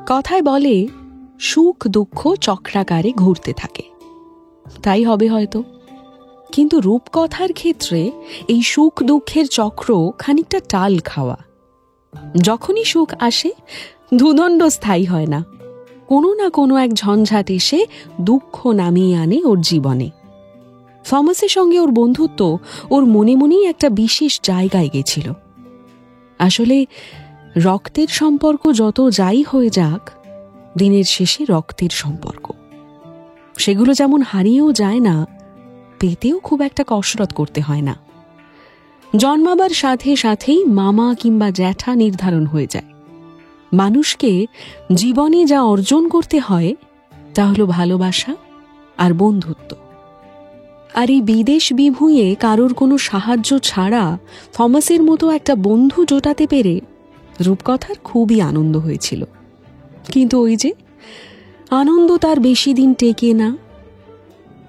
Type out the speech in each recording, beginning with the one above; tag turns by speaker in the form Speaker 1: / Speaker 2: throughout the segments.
Speaker 1: কথায় বলে সুখ দুঃখ চক্রাকারে ঘুরতে থাকে, তাই হবে হয়তো। কিন্তু রূপকথার ক্ষেত্রে এই সুখ দুঃখের চক্র খানিকটা টাল খাওয়া। যখনই সুখ আসে দুদণ্ড স্থায়ী হয় না, কোনো না কোনো এক ঝঞ্ঝাট এসে দুঃখ নামিয়ে আনে ওর জীবনে। থমাসের সঙ্গে ওর বন্ধুত্ব ওর মনে মনেই একটা বিশেষ জায়গায় গেছিল। আসলে রক্তের সম্পর্ক যত যাই হয়ে যাক, দিনের শেষে রক্তের সম্পর্ক, সেগুলো যেমন হারিয়েও যায় না, পেতেও খুব একটা কসরত করতে হয় না। জন্মাবার সাথে সাথেই মামা কিংবা জ্যাঠা নির্ধারণ হয়ে যায়। মানুষকে জীবনে যা অর্জন করতে হয় তা হলো ভালোবাসা আর বন্ধুত্ব। আর এই বিদেশ বিভুঁয়ে কারোর কোনো সাহায্য ছাড়া থমাসের মতো একটা বন্ধু জোটাতে পেরে রূপকথার খুবই আনন্দ হয়েছিল। কিন্তু ওই যে আনন্দ তার বেশি দিন টেকে না।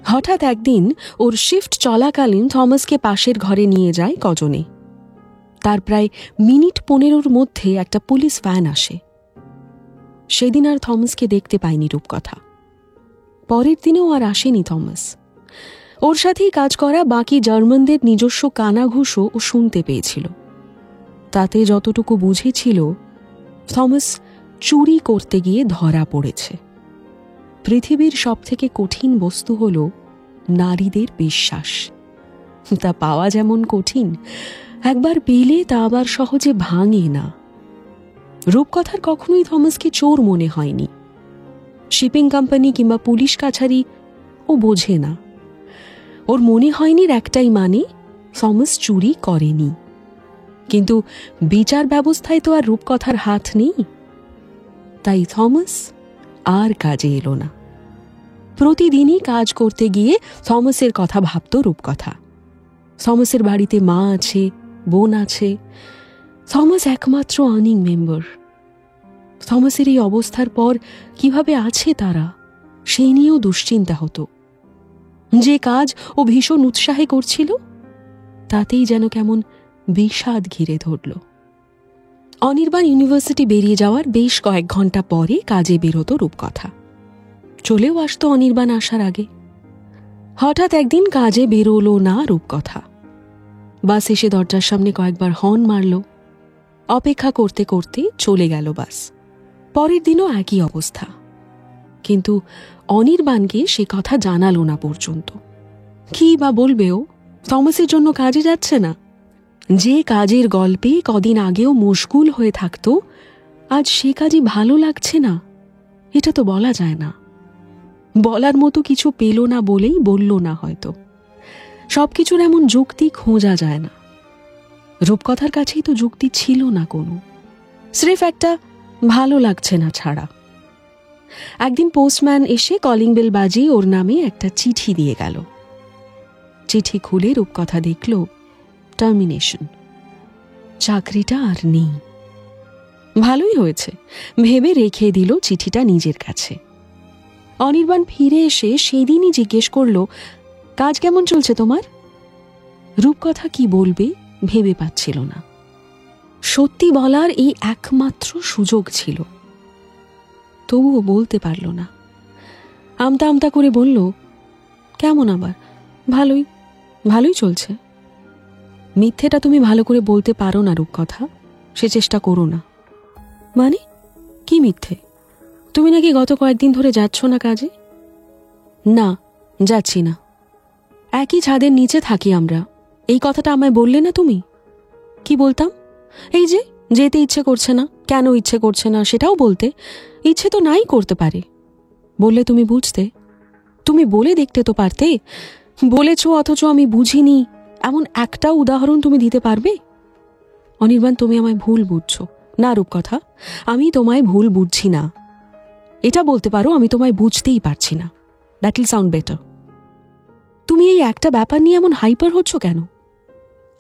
Speaker 1: হঠাৎ একদিন ওর শিফট চলাকালীন থমাসকে পাশের ঘরে নিয়ে যায় কজনে। তার প্রায় মিনিট 15 মধ্যে একটা পুলিশ ভ্যান আসে। সেদিন আর থমাসকে দেখতে পায়নি রূপকথা। পরের দিনেও আর আসেনি থমাস। ওর সাথেই কাজ করা বাকি জার্মানদের নিজস্ব কানাঘুষো ও শুনতে পেয়েছিল। তাতে যতটুকু বুঝেছিল, থমাস চুরি করতে গিয়ে ধরা পড়েছে। পৃথিবীর সবথেকে কঠিন বস্তু হল নারীদের বিশ্বাস। তা পাওয়া যেমন কঠিন, একবার পেলে তা আবার সহজে ভাঙে না। রূপকথার কখনোই থমাসকে চোর মনে হয়নি। শিপিং কোম্পানি কিংবা পুলিশ কাছারি ও বোঝে না। ওর মনে হয়নি একটাই মানে, থমাস চুরি করেনি। কিন্তু বিচার ব্যবস্থায় তো আর রূপকথার হাত নেই। তাই থমাস আর কাজে এলো না। প্রতিদিনই কাজ করতে গিয়ে থমাসের কথা ভাবত রূপকথা। থমাসের বাড়িতে মা আছে, বোন আছে। থমাস একমাত্র আর্নিং মেম্বার। থমাসের এই অবস্থার পর কিভাবে আছে তারা, সেই নিয়েও দুশ্চিন্তা হতো। যে কাজ ও ভীষণ উৎসাহে করছিল, তাতেই যেন কেমন বিষাদ ঘিরে ধরল। অনির্বাণ ইউনিভার্সিটি বেরিয়ে যাওয়ার বেশ কয়েক ঘন্টা পরে কাজে বেরোতো রূপকথা। চলেও আসতো অনির্বাণ আসার আগে। হঠাৎ একদিন কাজে বেরোলো না রূপকথা। বাস এসে দরজার সামনে কয়েকবার হর্ন মারল। অপেক্ষা করতে করতে চলে গেল বাস। পরের দিনও একই অবস্থা। কিন্তু অনির্বাণকে সে কথা জানালো না পর্যন্ত। কি বা বলবেও, থমাসের জন্য কাজে যাচ্ছে না। যে কাজের গল্পে কদিন আগেও মশগুল হয়ে থাকতো, আজ সে কাজই ভালো লাগছে না, এটা তো বলা যায় না। বলার মতো কিছু পেল না বলেই বলল না হয়তো। সবকিছুর এমন যুক্তি খোঁজা যায় না। রূপকথার কাছেই তো যুক্তি ছিল না কোনো, স্রেফ একটা ভালো লাগছে না ছাড়া। একদিন পোস্টম্যান এসে কলিং বেল বাজিয়ে ওর নামে একটা চিঠি দিয়ে গেল। চিঠি খুলে রূপকথা দেখল টার্মিনেশন, চাকরিটা আর নেই। ভালোই হয়েছে ভেবে রেখে দিল চিঠিটা নিজের কাছে। অনির্বাণ ফিরে এসে সেদিনই জিজ্ঞেস করল, কাজ কেমন চলছে তোমার? রূপকথা কি বলবে ভেবে পাচ্ছিল না। সত্যি বলার এই একমাত্র সুযোগ ছিল, তবুও বলতে পারল না। আমতা আমতা করে বলল, কেমন আবার? ভালোই ভালোই চলছে। মিথ্যেটা তুমি ভালো করে বলতে পারো না রূপকথা, সে চেষ্টা করো না। মানে কি মিথ্যে? তুমি নাকি গত কয়েকদিন ধরে যাচ্ছ না কাজে? না, যাচ্ছি না। একই ছাদের নিচে থাকি আমরা, এই কথাটা আমায় বললে না তুমি? কি বলতাম? এই যে যেতে ইচ্ছে করছে না, কেন ইচ্ছে করছে না সেটাও বলতে। ইচ্ছে তো নাই করতে পারে, বললে তুমি বুঝতে। তুমি বলে দেখতে তো পারতে। বলেছ অথচ আমি বুঝিনি, এমন একটা উদাহরণ তুমি দিতে পারবে? অনির্বাণ, তুমি আমায় ভুল বুঝছো। না রূপকথা, আমি তোমায় ভুল বুঝছি না। এটা বলতে পারো, আমি তোমায় বুঝতেই পারছি না। That will sound better. তুমি এই একটা ব্যাপার নিয়ে এমন হাইপার হচ্ছ কেন?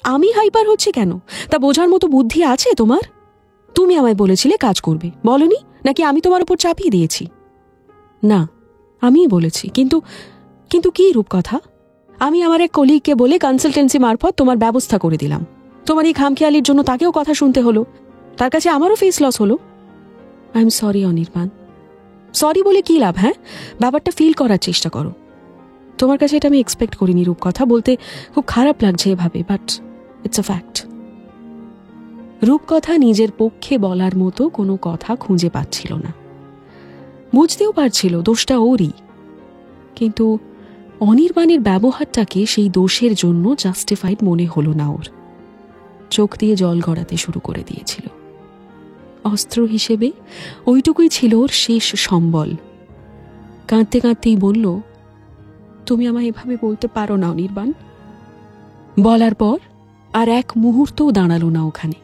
Speaker 1: আমি হাইপার হচ্ছি কেন তা বোঝার মতো বুদ্ধি আছে তোমার? তুমি আমায় বলেছিলে কাজ করবে, বলনি? নাকি আমি তোমার উপর চাপিয়ে দিয়েছি? না, আমিই বলেছি। কিন্তু কিন্তু কি রূপকথা? আমি আমার এক কলিগকে বলে কনসালটেন্সি মারফত তোমার ব্যবস্থা করে দিলাম। তোমার এই খামখেয়ালির জন্য তাকেও কথা শুনতে হলো, তার কাছে আমারও ফেস লস হলো। I am sorry Anirban. Sorry বলে কি লাভ? হ্যাঁ, ব্যাপারটা ফিল করার চেষ্টা করো। তোমার কাছে এটা আমি এক্সপেক্ট করিনি রূপকথা, বলতে খুব খারাপ লাগছে এভাবে, বাট ইটস আ ফ্যাক্ট। রূপকথা নিজের পক্ষে বলার মতো কোনো কথা খুঁজে পাচ্ছিল না। বুঝতেও পারছিল দোষটা ওরই, কিন্তু অনির্বাণের ব্যবহারটাকে সেই দোষের জন্য জাস্টিফাইড মনে হলো না ওর। চোখ দিয়ে জল গড়াতে শুরু করে দিয়েছিল। অস্ত্র হিসেবে ওইটুকুই ছিল ওর শেষ সম্বল। কাঁদতে কাঁদতেই বলল, তুমি আমায় এভাবে বলতে পারো না অনির্বাণ। বলার পর আর এক মুহূর্তও দাঁড়ালো না ওখানে,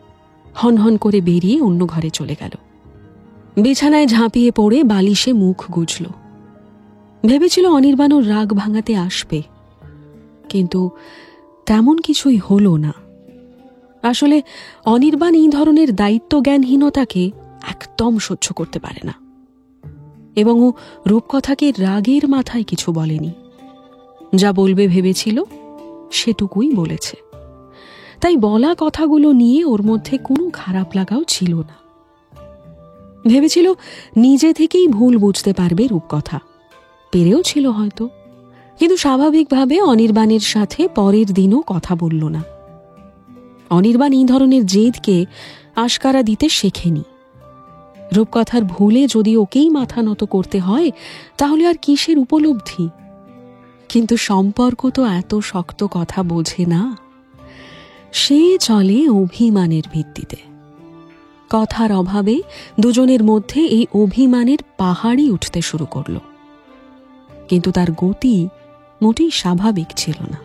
Speaker 1: হনহন করে বেরিয়ে অন্য ঘরে চলে গেল। বিছানায় ঝাঁপিয়ে পড়ে বালিশে মুখ গুজল। ভেবেছিল অনির্বাণ ওর রাগ ভাঙাতে আসবে, কিন্তু তেমন কিছুই হলো না। আসলে অনির্বাণ এই ধরনের দায়িত্ব জ্ঞানহীনতাকে একদম সহ্য করতে পারে না, এবং ও রূপকথাকে রাগের মাথায় কিছু বলেনি। যা বলবে ভেবেছিল সেটুকুই বলেছে। তাই বলা কথাগুলো নিয়ে ওর মধ্যে কোনো খারাপ লাগাও ছিল না। ভেবেছিল নিজে থেকেই ভুল বুঝতে পারবে রূপকথা, পেরেও ছিল হয়তো, কিন্তু স্বাভাবিকভাবে অনির্বাণের সাথে পরের দিনও কথা বলল না। অনির্বাণ এই ধরনের জেদকে আশকারা দিতে শেখেনি। রূপকথার ভুলে যদি ওকেই মাথা নত করতে হয়, তাহলে আর কিসের উপলব্ধি? কিন্তু সম্পর্ক তো এত শক্ত কথা বোঝে না, সে চলে অভিমানের ভিত্তিতে। কথার অভাবে দুজনের মধ্যে এই অভিমানের পাহাড়ই উঠতে শুরু করলো, কিন্তু তার গতি মোটেই স্বাভাবিক ছিল না।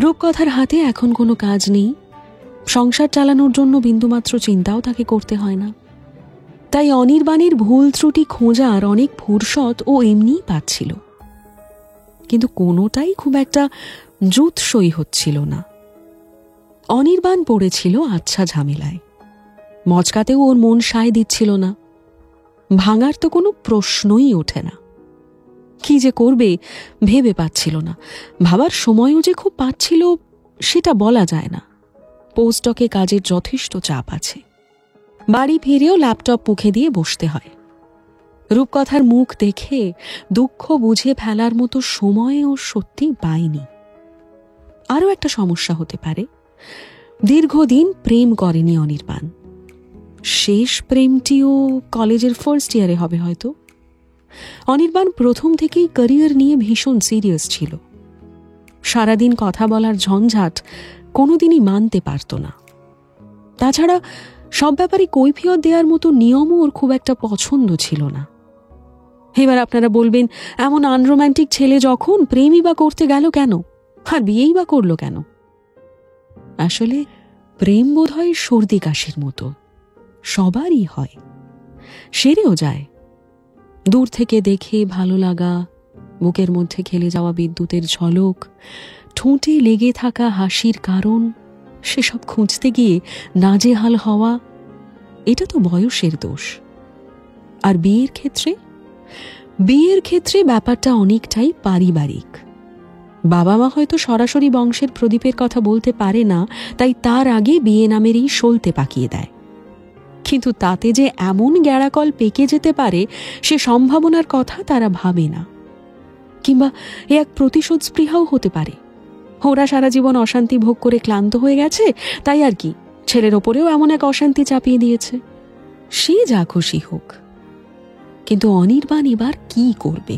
Speaker 1: রূপকথার হাতে এখন কোনো কাজ নেই, সংসার চালানোর জন্য বিন্দুমাত্র চিন্তাও তাকে করতে হয় না। তাই অনির্বাণের ভুল ত্রুটি খোঁজার অনেক ফুরসত ও এমনিই পাচ্ছিল, কিন্তু কোনোটাই খুব একটা জুতসই হচ্ছিল না। অনির্বাণ পড়েছিল আচ্ছা ঝামেলায়, মচকাতেও ওর মন সায় দিচ্ছিল না। ভাঙার তো কোনো প্রশ্নই ওঠে না। কি যে করবে ভেবে পাচ্ছিল না, ভাবার সময়ও যে খুব পাচ্ছিল সেটা বলা যায় না। পোস্টডকে কাজের যথেষ্ট চাপ আছে। বাড়ি ফিরেও ল্যাপটপ মুখে দিয়ে বসতে হয়। রূপকথার মুখ দেখে দুঃখ বুঝে ফেলার মতো সময় ও সত্যি পায়নি। আরও একটা সমস্যা হতে পারে, দীর্ঘদিন প্রেম করেনি অনির্বাণ। শেষ প্রেমটিও কলেজের ফার্স্ট ইয়ারে হবে হয়তো। অনির্বাণ প্রথম থেকেই ক্যারিয়ার নিয়ে ভীষণ সিরিয়াস ছিল। সারাদিন কথা বলার ঝঞ্ঝাট কোনোদিনই মানতে পারত না। তাছাড়া সব ব্যাপারে কৈফিয়ত দেওয়ার মতো নিয়মও ওর খুব একটা পছন্দ ছিল না। এবার আপনারা বলবেন, এমন আনরোম্যান্টিক ছেলে যখন প্রেমই বা করতে গেল কেন, আর বিয়েই বা করলো কেন? আসলে প্রেম বোধ হয় সর্দি কাশির মতো, সবারই হয়, সেরেও যায়। দূর থেকে দেখে ভালো লাগা, বুকের মধ্যে খেলে যাওয়া বিদ্যুতের ঝলক, ঠোঁটে লেগে থাকা হাসির কারণ, সেসব খুঁজতে গিয়ে নাজেহাল হওয়া, এটা তো বয়সের দোষ। আর বিয়ের ক্ষেত্রে ব্যাপারটা অনেকটাই পারিবারিক। বাবা মা হয়তো সরাসরি বংশের প্রদীপের কথা বলতে পারে না, তাই তার আগে বিয়ে নামের এই সলতে পাকিয়ে দেয়। কিন্তু তাতে যে এমন গ্যাড়াকল পেকে যেতে পারে সে সম্ভাবনার কথা তারা ভাবে না। কিংবা এ এক প্রতিশোধ স্পৃহাও হতে পারে। ওরা সারা জীবন অশান্তি ভোগ করে ক্লান্ত হয়ে গেছে, তাই আর কি ছেলের ওপরেও এমন এক অশান্তি চাপিয়ে দিয়েছে। সে যা খুশি হোক, কিন্তু অনির্বাণ এবার কি করবে?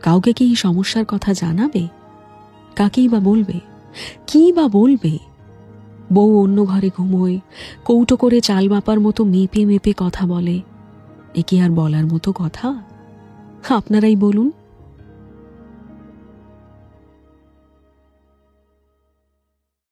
Speaker 1: কাউকে কি এই সমস্যার কথা জানাবে? কাকেই বা বলবে? কি বা বলবে? বউ অন্য ঘরে ঘুমোয়, কৌটো করে চাল মাপার মতো মেপে মেপে কথা বলে। এ কি আর বলার মতো কথা? আপনারাই বলুন।